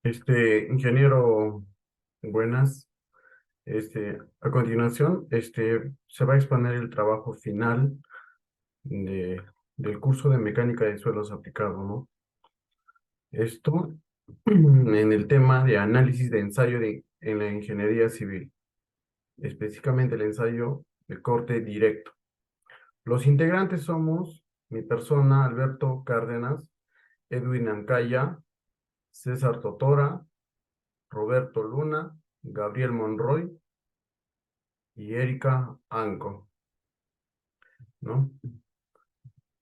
Ingeniero, buenas. A continuación, se va a exponer el trabajo final de, del curso de mecánica de suelos aplicado, ¿no? Esto en el tema de análisis de ensayo en la ingeniería civil, específicamente el ensayo de corte directo. Los integrantes somos mi persona, Alberto Cárdenas, Edwin Ancaya, César Totora, Roberto Luna, Gabriel Monroy y Erika Anco, ¿no?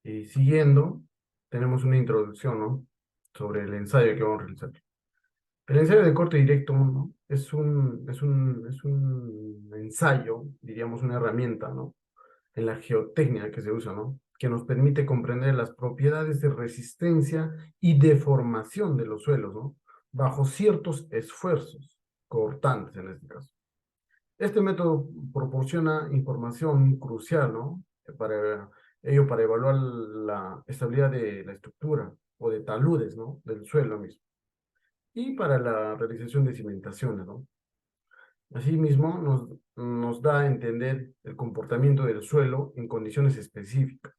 Y siguiendo, tenemos una introducción, ¿no? Sobre el ensayo que vamos a realizar. El ensayo de corte directo, ¿no? Es un ensayo, diríamos una herramienta, ¿no? En la geotecnia que se usa, ¿no? Que nos permite comprender las propiedades de resistencia y deformación de los suelos, ¿no? Bajo ciertos esfuerzos cortantes en este caso. Este método proporciona información crucial, ¿no? Para evaluar la estabilidad de la estructura o de taludes, ¿no? Del suelo mismo. Y para la realización de cimentaciones, ¿no? Asimismo, nos da a entender el comportamiento del suelo en condiciones específicas.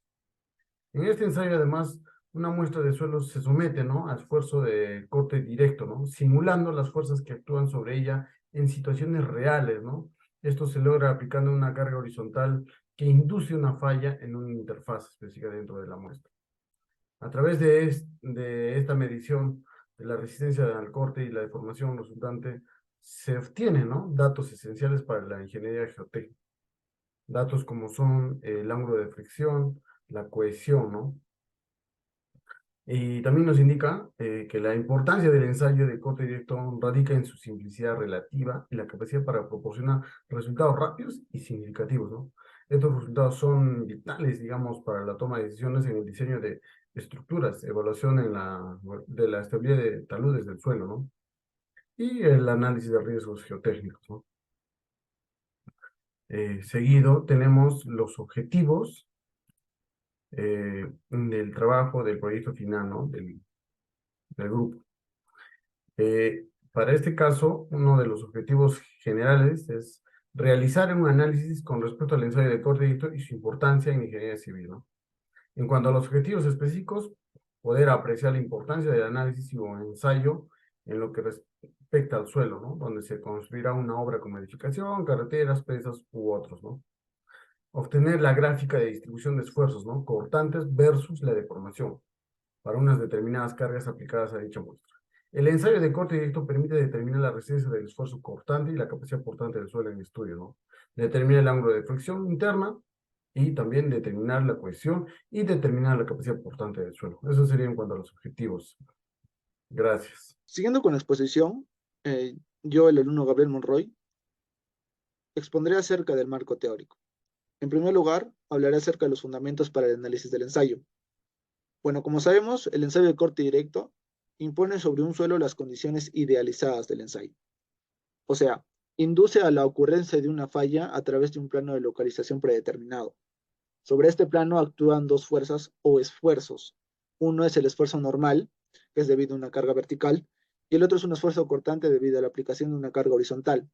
En este ensayo, además, una muestra de suelo se somete, ¿no? A esfuerzo de corte directo, ¿no? Simulando las fuerzas que actúan sobre ella en situaciones reales, ¿no? Esto se logra aplicando una carga horizontal que induce una falla en una interfaz específica dentro de la muestra. A través de esta medición de la resistencia al corte y la deformación resultante, se obtienen, ¿no? Datos esenciales para la ingeniería geotécnica. Datos como son el ángulo de fricción, la cohesión, ¿no? Y también nos indica que la importancia del ensayo de corte directo radica en su simplicidad relativa y la capacidad para proporcionar resultados rápidos y significativos, ¿no? Estos resultados son vitales, digamos, para la toma de decisiones en el diseño de estructuras, evaluación de la estabilidad de taludes del suelo, ¿no? Y el análisis de riesgos geotécnicos, ¿no? Seguido tenemos los objetivos del trabajo del proyecto final, ¿no? Del grupo. Para este caso, uno de los objetivos generales es realizar un análisis con respecto al ensayo de corte directo y su importancia en ingeniería civil, ¿no? En cuanto a los objetivos específicos, poder apreciar la importancia del análisis o ensayo en lo que respecta al suelo, ¿no? Donde se construirá una obra con edificación, carreteras, presas u otros, ¿no? Obtener la gráfica de distribución de esfuerzos, ¿no? Cortantes versus la deformación para unas determinadas cargas aplicadas a dicha muestra. El ensayo de corte directo permite determinar la resistencia del esfuerzo cortante y la capacidad portante del suelo en estudio, ¿no? Determina el ángulo de flexión interna y también determinar la cohesión y determinar la capacidad portante del suelo. Eso sería en cuanto a los objetivos. Gracias. Siguiendo con la exposición, yo, el alumno Gabriel Monroy, expondré acerca del marco teórico. En primer lugar, hablaré acerca de los fundamentos para el análisis del ensayo. Bueno, como sabemos, el ensayo de corte directo impone sobre un suelo las condiciones idealizadas del ensayo. O sea, induce a la ocurrencia de una falla a través de un plano de localización predeterminado. Sobre este plano actúan dos fuerzas o esfuerzos. Uno es el esfuerzo normal, que es debido a una carga vertical, y el otro es un esfuerzo cortante debido a la aplicación de una carga horizontal.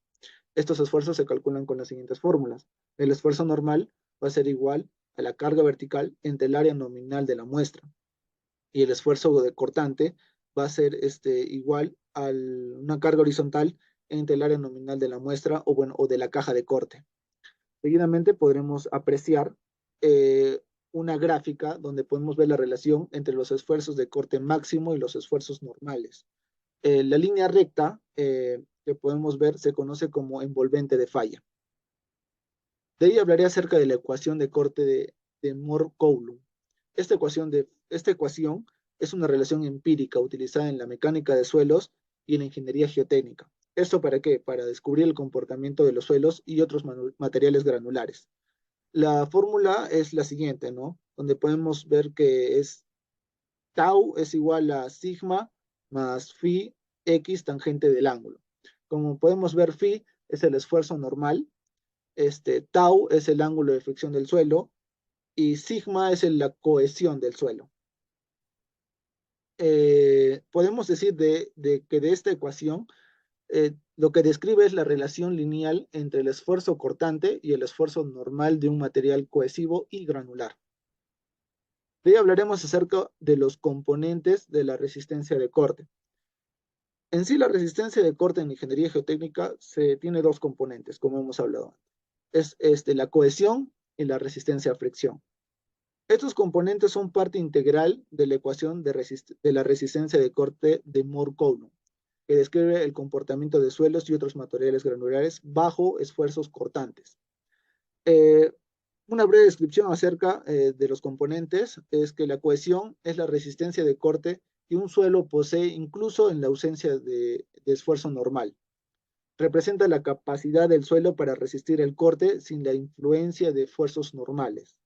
Estos esfuerzos se calculan con las siguientes fórmulas. El esfuerzo normal va a ser igual a la carga vertical entre el área nominal de la muestra, y el esfuerzo de cortante va a ser igual a una carga horizontal entre el área nominal de la muestra o, bueno, o de la caja de corte. Seguidamente podremos apreciar una gráfica donde podemos ver la relación entre los esfuerzos de corte máximo y los esfuerzos normales. La línea recta que podemos ver se conoce como envolvente de falla. De ahí hablaré acerca de la ecuación de corte de Mohr-Coulomb. Esta ecuación es una relación empírica utilizada en la mecánica de suelos y en la ingeniería geotécnica. ¿Esto para qué? Para descubrir el comportamiento de los suelos y otros materiales granulares. La fórmula es la siguiente, ¿no? Donde podemos ver que es tau es igual a sigma más phi x tangente del ángulo. Como podemos ver, phi es el esfuerzo normal, tau es el ángulo de fricción del suelo y sigma es la cohesión del suelo. podemos decir que de esta ecuación lo que describe es la relación lineal entre el esfuerzo cortante y el esfuerzo normal de un material cohesivo y granular. De ahí hablaremos acerca de los componentes de la resistencia de corte. En sí, la resistencia de corte en ingeniería geotécnica se tiene dos componentes, como hemos hablado antes. Es la cohesión y la resistencia a fricción. Estos componentes son parte integral de la ecuación de la resistencia de corte de Moore-Coulomb, que describe el comportamiento de suelos y otros materiales granulares bajo esfuerzos cortantes. Eh, una breve descripción acerca de los componentes es que la cohesión es la resistencia de corte que un suelo posee incluso en la ausencia de esfuerzo normal. Representa la capacidad del suelo para resistir el corte sin la influencia de esfuerzos normales.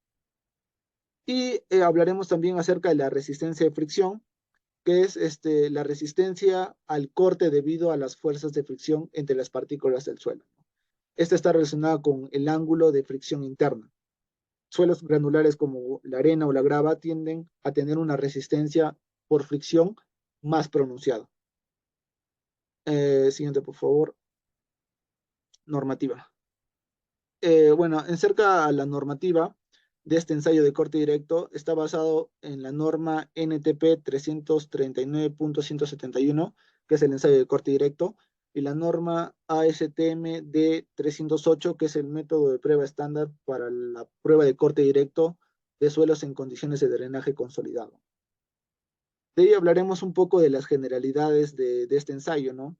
Y hablaremos también acerca de la resistencia de fricción, que es la resistencia al corte debido a las fuerzas de fricción entre las partículas del suelo. Esta está relacionada con el ángulo de fricción interna. Suelos granulares como la arena o la grava tienden a tener una resistencia por fricción más pronunciada. Siguiente, por favor. Normativa. Bueno, en cerca a la normativa de este ensayo de corte directo está basado en la norma NTP 339.171, que es el ensayo de corte directo, y la norma ASTM D 308, que es el método de prueba estándar para la prueba de corte directo de suelos en condiciones de drenaje consolidado. De ahí hablaremos un poco de las generalidades de este ensayo, ¿no?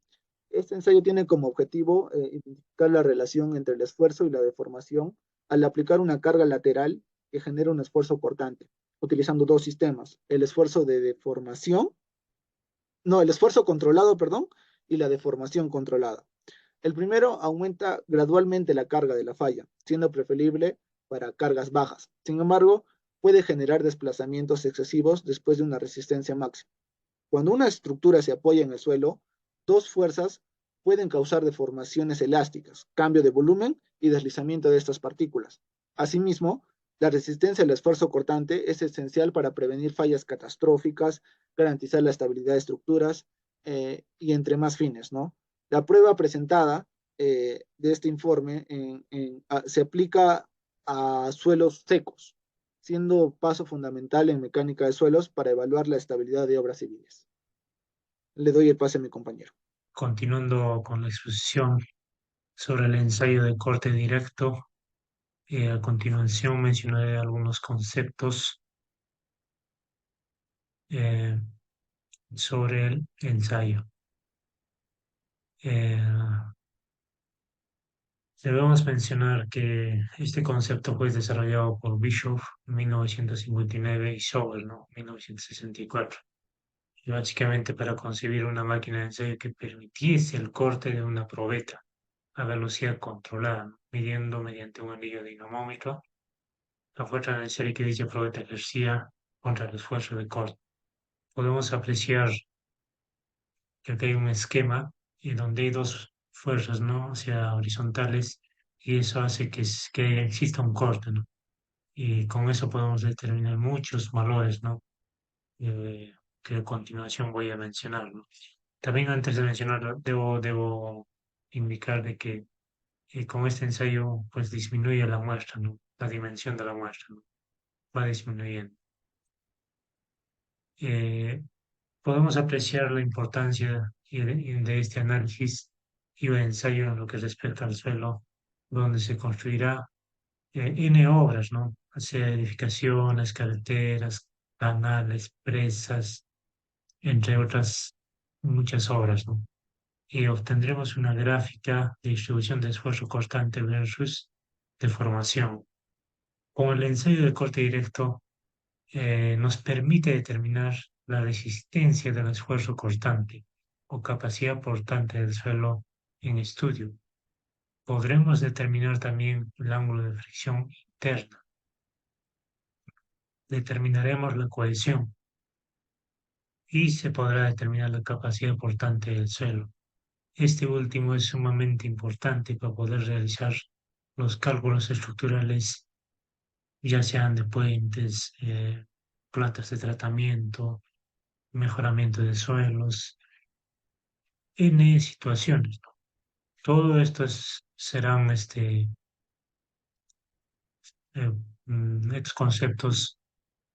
Este ensayo tiene como objetivo identificar la relación entre el esfuerzo y la deformación al aplicar una carga lateral que genera un esfuerzo cortante, utilizando dos sistemas, el esfuerzo de deformación, no, el esfuerzo controlado, perdón, y la deformación controlada. El primero aumenta gradualmente la carga de la falla, siendo preferible para cargas bajas. Sin embargo, puede generar desplazamientos excesivos después de una resistencia máxima. Cuando una estructura se apoya en el suelo, dos fuerzas pueden causar deformaciones elásticas, cambio de volumen y deslizamiento de estas partículas. Asimismo, la resistencia al esfuerzo cortante es esencial para prevenir fallas catastróficas, garantizar la estabilidad de estructuras y entre más fines, ¿no? La prueba presentada de este informe se aplica a suelos secos, siendo paso fundamental en mecánica de suelos para evaluar la estabilidad de obras civiles. Le doy el pase a mi compañero. Continuando con la exposición sobre el ensayo de corte directo, a continuación mencionaré algunos conceptos eh, sobre el ensayo. Eh, Debemos mencionar que este concepto fue desarrollado por Bischoff en 1959 y Sobel, ¿no? 1964. Y básicamente para concebir una máquina de ensayo que permitiese el corte de una probeta a velocidad controlada, ¿no? Midiendo mediante un anillo dinamómetro la fuerza necesaria que dicha probeta ejercía contra el esfuerzo de corte. Podemos apreciar que aquí hay un esquema y donde hay dos fuerzas, ¿no? O sea, horizontales, y eso hace que exista un corte, ¿no? Y con eso podemos determinar muchos valores, ¿no? Eh, que a continuación voy a mencionar, ¿no? También antes de mencionarlo, debo indicar de que con este ensayo pues disminuye la muestra, ¿no? La dimensión de la muestra, ¿no? Va disminuyendo. Eh, Podemos apreciar la importancia de este análisis y el ensayo en lo que respecta al suelo, donde se construirá N obras, ¿no? O sea, edificaciones, carreteras, canales, presas, entre otras muchas obras, ¿no? Y obtendremos una gráfica de distribución de esfuerzo constante versus deformación. Con el ensayo de corte directo nos permite determinar la resistencia del esfuerzo constante o capacidad portante del suelo en estudio. Podremos determinar también el ángulo de fricción interna. Determinaremos la cohesión y se podrá determinar la capacidad portante del suelo. Este último es sumamente importante para poder realizar los cálculos estructurales, ya sean de puentes, plantas de tratamiento, mejoramiento de suelos, N situaciones, ¿no? Todo esto serán estos conceptos,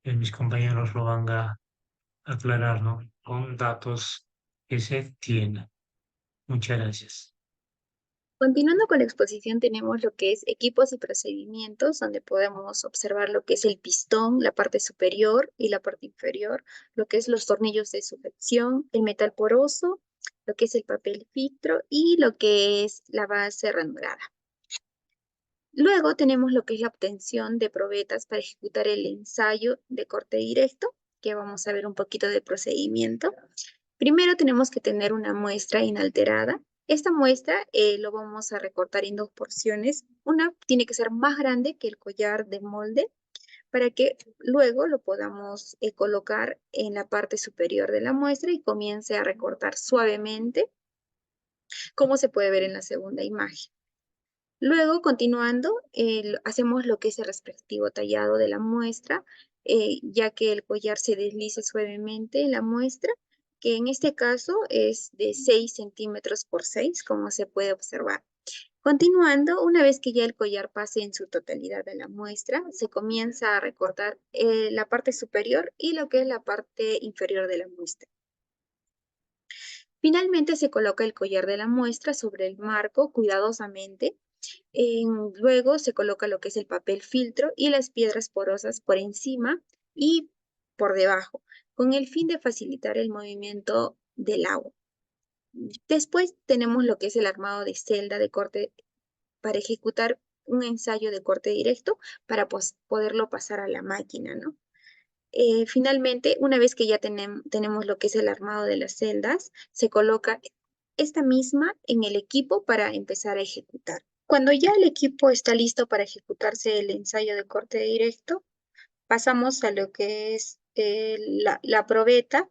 mis compañeros lo van a aclarar, ¿no? Con datos que se tienen. Muchas gracias. Continuando con la exposición, tenemos lo que es equipos y procedimientos, donde podemos observar lo que es el pistón, la parte superior y la parte inferior, lo que es los tornillos de sujeción, el metal poroso, lo que es el papel filtro y lo que es la base ranurada. Luego tenemos lo que es la obtención de probetas para ejecutar el ensayo de corte directo, que vamos a ver un poquito de procedimiento. Primero tenemos que tener una muestra inalterada. Esta muestra lo vamos a recortar en dos porciones. Una tiene que ser más grande que el collar de molde para que luego lo podamos colocar en la parte superior de la muestra y comience a recortar suavemente, como se puede ver en la segunda imagen. Luego, continuando, hacemos lo que es el respectivo tallado de la muestra, ya que el collar se desliza suavemente en la muestra, que en este caso es de 6 centímetros por 6, como se puede observar. Continuando, una vez que ya el collar pase en su totalidad de la muestra, se comienza a recortar la parte superior y lo que es la parte inferior de la muestra. Finalmente se coloca el collar de la muestra sobre el marco cuidadosamente. Luego se coloca lo que es el papel filtro y las piedras porosas por encima y por debajo, con el fin de facilitar el movimiento del agua. Después tenemos lo que es el armado de celda de corte para ejecutar un ensayo de corte directo para poderlo pasar a la máquina, ¿no? Finalmente, una vez que ya tenemos lo que es el armado de las celdas, se coloca esta misma en el equipo para empezar a ejecutar. Cuando ya el equipo está listo para ejecutarse el ensayo de corte directo, pasamos a lo que es la probeta,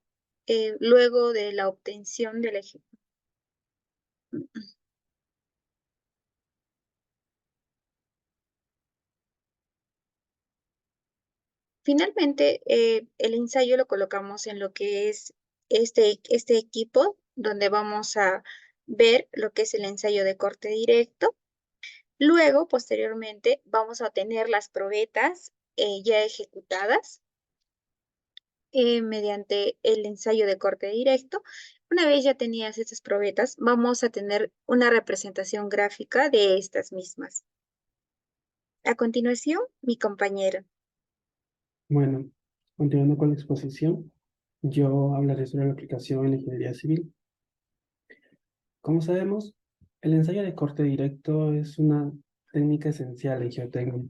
luego de la obtención de la ejecución. Finalmente, el ensayo lo colocamos en lo que es este equipo, donde vamos a ver lo que es el ensayo de corte directo. Luego, posteriormente, vamos a tener las probetas ya ejecutadas mediante el ensayo de corte directo. Una vez ya tenías estas probetas, vamos a tener una representación gráfica de estas mismas. A continuación, mi compañero. Bueno, continuando con la exposición, yo hablaré sobre la aplicación en la ingeniería civil. Como sabemos, el ensayo de corte directo es una técnica esencial en geotecnia,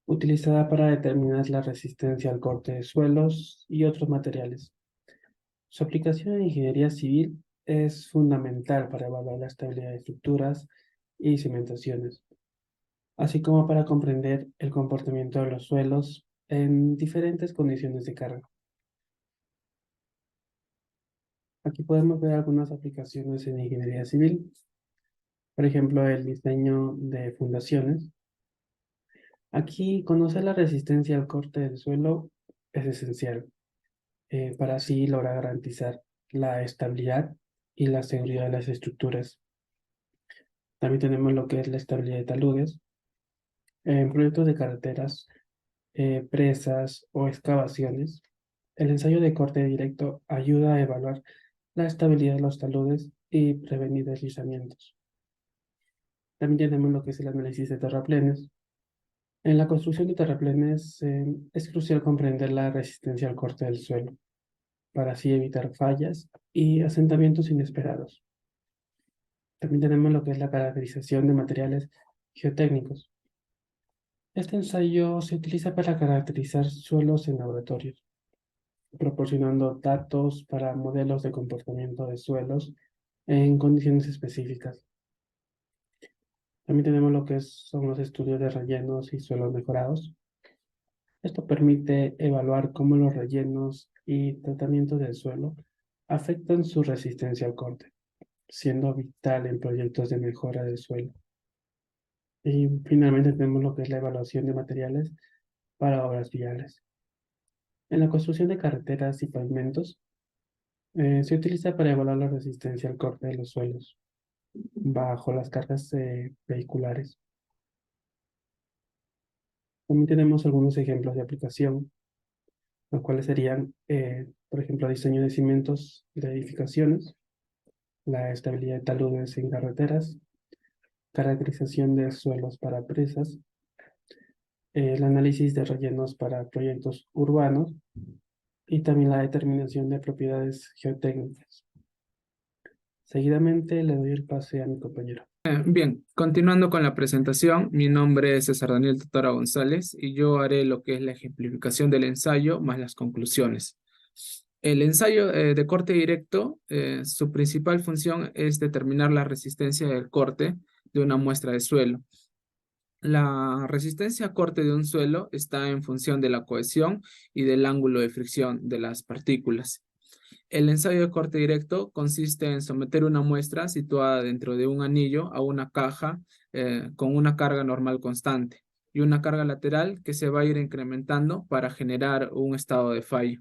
utilizada para determinar la resistencia al corte de suelos y otros materiales. Su aplicación en ingeniería civil es fundamental para evaluar la estabilidad de estructuras y cimentaciones, así como para comprender el comportamiento de los suelos en diferentes condiciones de carga. Aquí podemos ver algunas aplicaciones en ingeniería civil, por ejemplo, el diseño de fundaciones. Aquí conocer la resistencia al corte del suelo es esencial para así lograr garantizar la estabilidad y la seguridad de las estructuras. También tenemos lo que es la estabilidad de taludes. En proyectos de carreteras, presas o excavaciones, el ensayo de corte directo ayuda a evaluar la estabilidad de los taludes y prevenir deslizamientos. También tenemos lo que es el análisis de terraplenes. En la construcción de terraplenes es crucial comprender la resistencia al corte del suelo, para así evitar fallas y asentamientos inesperados. También tenemos lo que es la caracterización de materiales geotécnicos. Este ensayo se utiliza para caracterizar suelos en laboratorios, proporcionando datos para modelos de comportamiento de suelos en condiciones específicas. También tenemos lo que son los estudios de rellenos y suelos mejorados. Esto permite evaluar cómo los rellenos y tratamientos del suelo afectan su resistencia al corte, siendo vital en proyectos de mejora del suelo. Y finalmente tenemos lo que es la evaluación de materiales para obras viales. En la construcción de carreteras y pavimentos, Se utiliza para evaluar la resistencia al corte de los suelos bajo las cargas vehiculares. También tenemos algunos ejemplos de aplicación, los cuales serían, por ejemplo, diseño de cimientos de edificaciones, la estabilidad de taludes en carreteras, caracterización de suelos para presas, el análisis de rellenos para proyectos urbanos y también la determinación de propiedades geotécnicas. Seguidamente le doy el pase a mi compañero. Bien, continuando con la presentación, mi nombre es César Daniel Totora González y yo haré lo que es la ejemplificación del ensayo más las conclusiones. El ensayo de corte directo, su principal función es determinar la resistencia del corte de una muestra de suelo. La resistencia a corte de un suelo está en función de la cohesión y del ángulo de fricción de las partículas. El ensayo de corte directo consiste en someter una muestra situada dentro de un anillo a una caja con una carga normal constante y una carga lateral que se va a ir incrementando para generar un estado de fallo.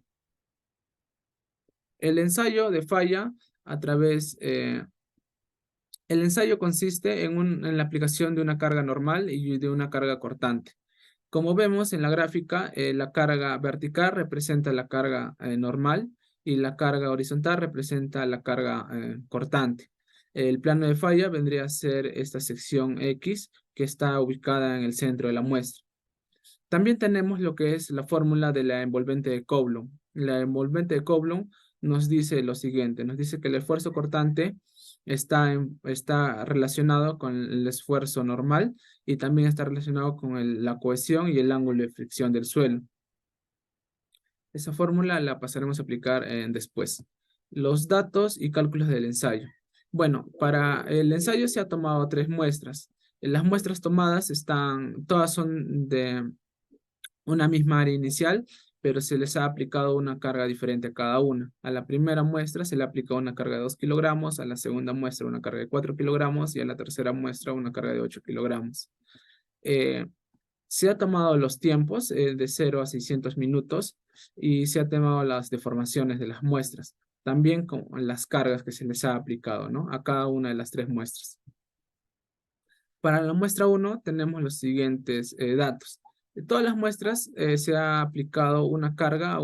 El ensayo de falla el ensayo consiste en la aplicación de una carga normal y de una carga cortante. Como vemos en la gráfica, la carga vertical representa la carga normal y la carga horizontal representa la carga cortante. El plano de falla vendría a ser esta sección X que está ubicada en el centro de la muestra. También tenemos lo que es la fórmula de la envolvente de Coulomb. La envolvente de Coulomb nos dice lo siguiente, nos dice que el esfuerzo cortante está relacionado con el esfuerzo normal y también está relacionado con la cohesión y el ángulo de fricción del suelo. Esa fórmula la pasaremos a aplicar después. Los datos y cálculos del ensayo. Bueno, para el ensayo se ha tomado 3 muestras. Las muestras tomadas todas son de una misma área inicial, pero se les ha aplicado una carga diferente a cada una. A la primera muestra se le aplica una carga de 2 kilogramos, a la segunda muestra una carga de 4 kilogramos y a la tercera muestra una carga de 8 kilogramos. Se ha tomado los tiempos de 0 a 600 minutos y se ha tomado las deformaciones de las muestras, también con las cargas que se les ha aplicado, ¿no? A cada una de las 3 muestras. Para la muestra 1 tenemos los siguientes datos. De todas las muestras se ha aplicado una carga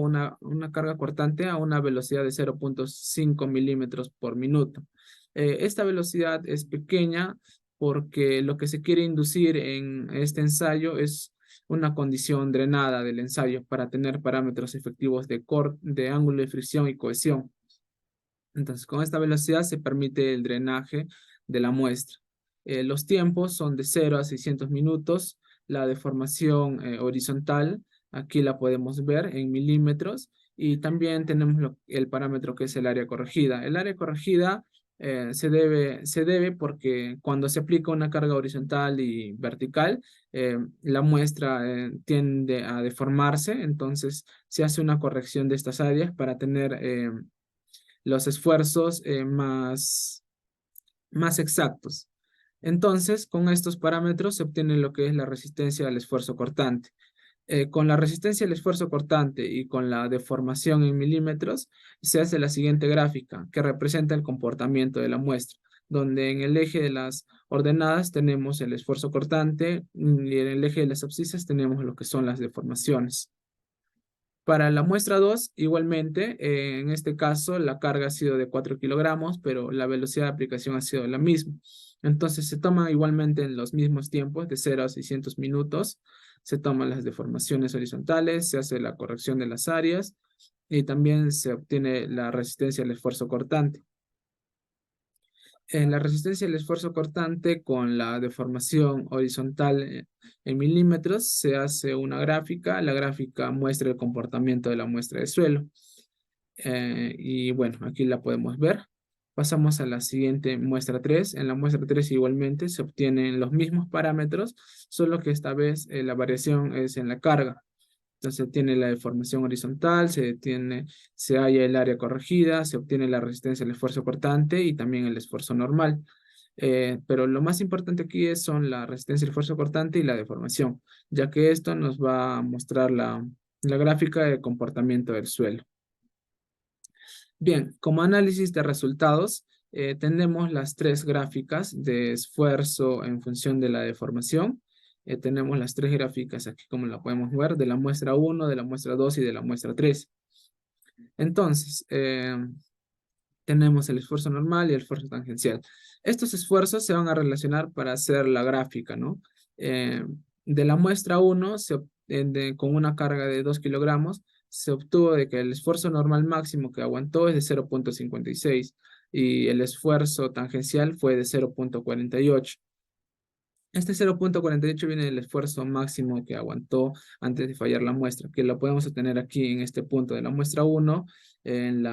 cortante a una velocidad de 0.5 milímetros por minuto. Esta velocidad es pequeña porque lo que se quiere inducir en este ensayo es una condición drenada del ensayo para tener parámetros efectivos de ángulo de fricción y cohesión. Entonces, con esta velocidad se permite el drenaje de la muestra. Los tiempos son de 0 a 600 minutos. La deformación horizontal, aquí la podemos ver en milímetros. Y también tenemos el parámetro que es el área corregida. El área corregida se debe porque cuando se aplica una carga horizontal y vertical, la muestra tiende a deformarse. Entonces, se hace una corrección de estas áreas para tener los esfuerzos más exactos. Entonces, con estos parámetros se obtiene lo que es la resistencia al esfuerzo cortante. Con la resistencia al esfuerzo cortante y con la deformación en milímetros, se hace la siguiente gráfica que representa el comportamiento de la muestra, donde en el eje de las ordenadas tenemos el esfuerzo cortante y en el eje de las abscisas tenemos lo que son las deformaciones. Para la muestra 2, igualmente, en este caso la carga ha sido de 4 kilogramos, pero la velocidad de aplicación ha sido la misma. Entonces se toma igualmente en los mismos tiempos, de 0 a 600 minutos, se toman las deformaciones horizontales, se hace la corrección de las áreas y también se obtiene la resistencia al esfuerzo cortante. En la resistencia al esfuerzo cortante con la deformación horizontal en milímetros se hace una gráfica. La gráfica muestra el comportamiento de la muestra de suelo. Y bueno, aquí la podemos ver. Pasamos a la siguiente muestra 3. En la muestra 3 igualmente se obtienen los mismos parámetros, solo que esta vez la variación es en la carga. Entonces tiene la deformación horizontal, se halla el área corregida, se obtiene la resistencia al esfuerzo cortante y también el esfuerzo normal. Pero lo más importante aquí son la resistencia al esfuerzo cortante y la deformación, ya que esto nos va a mostrar la gráfica de comportamiento del suelo. Bien, como análisis de resultados, tenemos las tres gráficas de esfuerzo en función de la deformación. Tenemos las tres gráficas aquí, como la podemos ver, de la muestra 1, de la muestra 2 y de la muestra 3. Entonces, tenemos el esfuerzo normal y el esfuerzo tangencial. Estos esfuerzos se van a relacionar para hacer la gráfica, ¿no? De la muestra 1, con una carga de 2 kilogramos, se obtuvo de que el esfuerzo normal máximo que aguantó es de 0.56 y el esfuerzo tangencial fue de 0.48. Este 0.48 viene del esfuerzo máximo que aguantó antes de fallar la muestra, que lo podemos obtener aquí en este punto de la muestra 1, en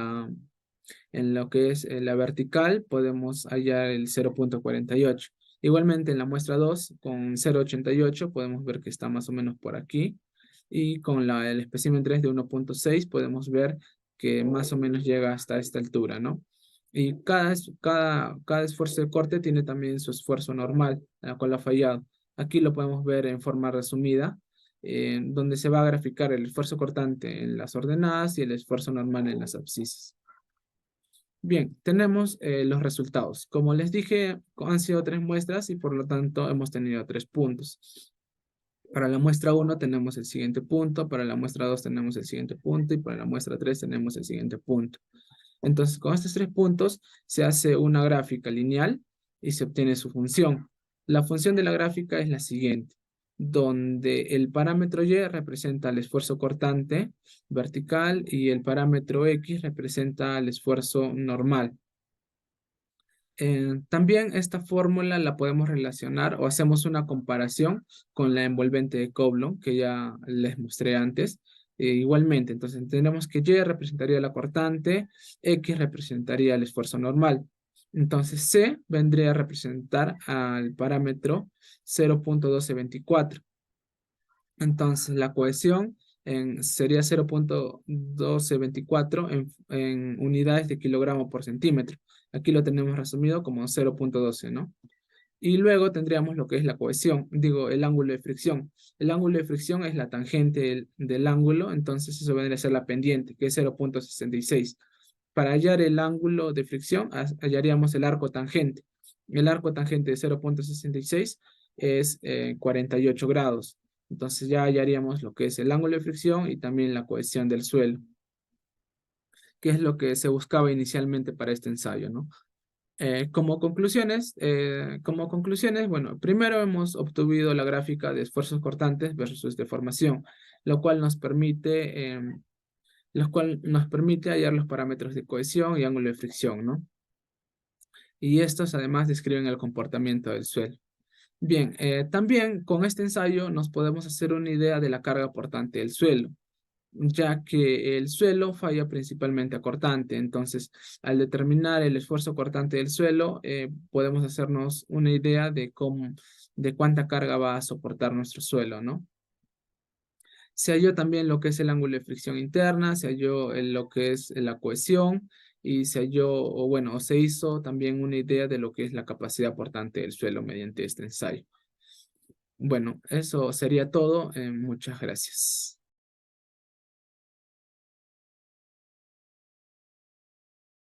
lo que es la vertical, podemos hallar el 0.48. Igualmente en la muestra 2, con 0.88, podemos ver que está más o menos por aquí. Y con el espécimen 3 de 1.6, podemos ver que más o menos llega hasta esta altura, ¿no? Y cada esfuerzo de corte tiene también su esfuerzo normal, en la cual ha fallado. Aquí lo podemos ver en forma resumida, donde se va a graficar el esfuerzo cortante en las ordenadas y el esfuerzo normal en las abscisas. Bien, tenemos los resultados. Como les dije, han sido 3 muestras y por lo tanto hemos tenido 3 puntos. Para la muestra 1 tenemos el siguiente punto, para la muestra 2 tenemos el siguiente punto y para la muestra 3 tenemos el siguiente punto. Entonces, con estos 3 puntos se hace una gráfica lineal y se obtiene su función. La función de la gráfica es la siguiente, donde el parámetro Y representa el esfuerzo cortante vertical y el parámetro X representa el esfuerzo normal. También esta fórmula la podemos relacionar o hacemos una comparación con la envolvente de Coulomb que ya les mostré antes. Igualmente, entonces tenemos que Y representaría la cortante, X representaría el esfuerzo normal. Entonces C vendría a representar al parámetro 0.1224. Entonces la cohesión sería 0.1224 en unidades de kilogramo por centímetro. Aquí lo tenemos resumido como 0.12, ¿no? Y luego tendríamos lo que es la cohesión, digo, el ángulo de fricción. El ángulo de fricción es la tangente del ángulo, entonces eso vendría a ser la pendiente, que es 0.66. Para hallar el ángulo de fricción, hallaríamos el arco tangente. El arco tangente de 0.66 es 48 grados. Entonces ya hallaríamos lo que es el ángulo de fricción y también la cohesión del suelo, que es lo que se buscaba inicialmente para este ensayo, ¿no? Como conclusiones, bueno, primero hemos obtenido la gráfica de esfuerzos cortantes versus deformación, lo cual nos permite hallar los parámetros de cohesión y ángulo de fricción, ¿no? Y estos además describen el comportamiento del suelo. Bien, también con este ensayo nos podemos hacer una idea de la carga portante del suelo, ya que el suelo falla principalmente a cortante. Entonces, al determinar el esfuerzo cortante del suelo, podemos hacernos una idea de cuánta carga va a soportar nuestro suelo, ¿no? Se halló también lo que es el ángulo de fricción interna, se halló lo que es la cohesión y se halló, o se hizo también una idea de lo que es la capacidad portante del suelo mediante este ensayo. Bueno, eso sería todo. Muchas gracias.